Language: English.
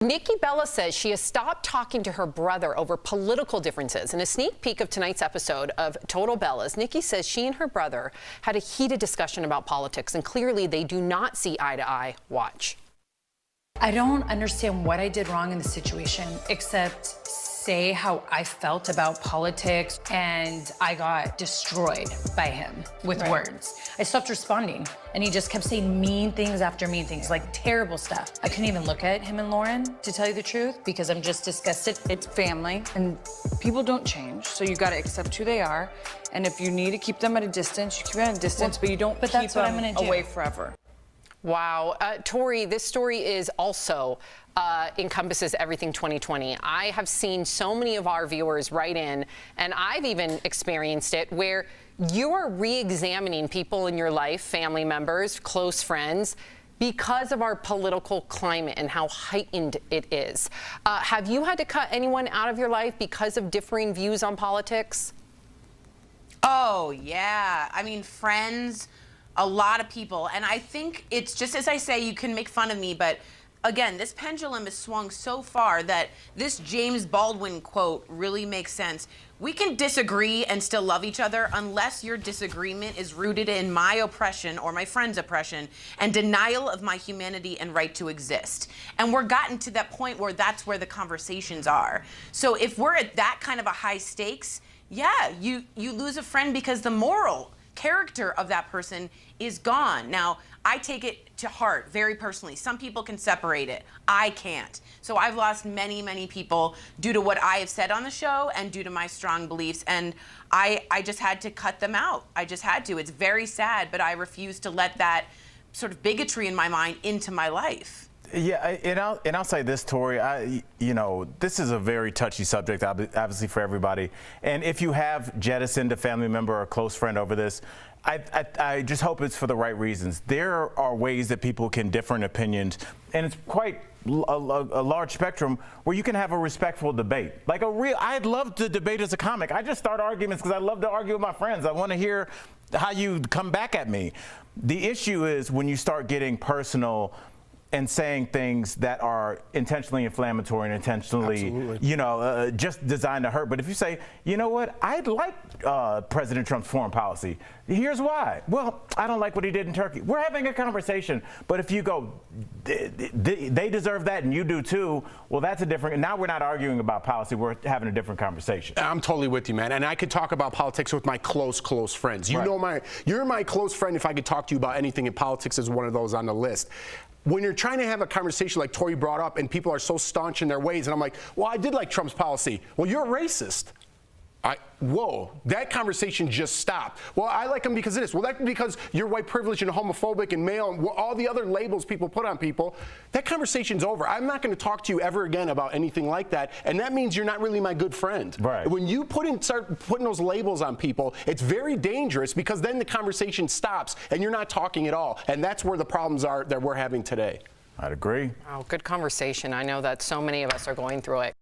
Nikki Bella says she has stopped talking to her brother over political differences. In a sneak peek of tonight's episode of Total Bellas, Nikki says she and her brother had a heated discussion about politics, and clearly they do not see eye to eye. Watch. I don't understand what I did wrong in the situation, except say how I felt about politics, and I got destroyed by him with words. I stopped responding, and he just kept saying mean things after mean things, like terrible stuff. I couldn't even look at him and Lauren, to tell you the truth, because I'm just disgusted. It's family, and people don't change, so you gotta accept who they are. And if you need to keep them at a distance, you keep them at a distance, but you don't keep that's what I'm them gonna do. away forever. Wow. Tori, this story is also encompasses everything 2020. I have seen so many of our viewers write in, and I've even experienced it, where you are re-examining people in your life, family members, close friends, because of our political climate and how heightened it is. Have you had to cut anyone out of your life because of differing views on politics? Oh, yeah. I mean, friends, a lot of people. And I think it's just as I say, you can make fun of me, but again, this pendulum is swung so far that this James Baldwin quote really makes sense. We can disagree and still love each other unless your disagreement is rooted in my oppression or my friend's oppression and denial of my humanity and right to exist. And we're gotten to that point where that's where the conversations are. So if we're at that kind of a high stakes, yeah, you lose a friend because the moral character of that person is gone. Now, I take it to heart very personally. Some people can separate it. I can't. So I've lost many, many people due to what I have said on the show and due to my strong beliefs. And I just had to cut them out. I just had to. It's very sad, but I refuse to let that sort of bigotry in my mind into my life. Yeah, and I'll say this, Tori. This is a very touchy subject, obviously, for everybody. And if you have jettisoned a family member or a close friend over this, I just hope it's for the right reasons. There are ways that people can differ in opinions, and it's quite a large spectrum where you can have a respectful debate. Like I'd love to debate as a comic. I just start arguments because I love to argue with my friends. I want to hear how you come back at me. The issue is when you start getting personal and saying things that are intentionally inflammatory and intentionally, just designed to hurt. But if you say, you know what, I like President Trump's foreign policy. Here's why. Well, I don't like what he did in Turkey. We're having a conversation. But if you go, they deserve that and you do too, well, that's a different, now we're not arguing about policy, we're having a different conversation. I'm totally with you, man. And I could talk about politics with my close friends. You're my close friend. If I could talk to you about anything in politics, is one of those on the list. When you're trying to have a conversation like Tori brought up and people are so staunch in their ways, and I'm like, well, I did like Trump's policy. Well, you're a racist. Whoa, that conversation just stopped. Well, I like him because of this. Well, that's because you're white privileged and homophobic and male and all the other labels people put on people. That conversation's over. I'm not going to talk to you ever again about anything like that, and that means you're not really my good friend. Right. When you start putting those labels on people, it's very dangerous because then the conversation stops and you're not talking at all, and that's where the problems are that we're having today. I'd agree. Wow, good conversation. I know that so many of us are going through it.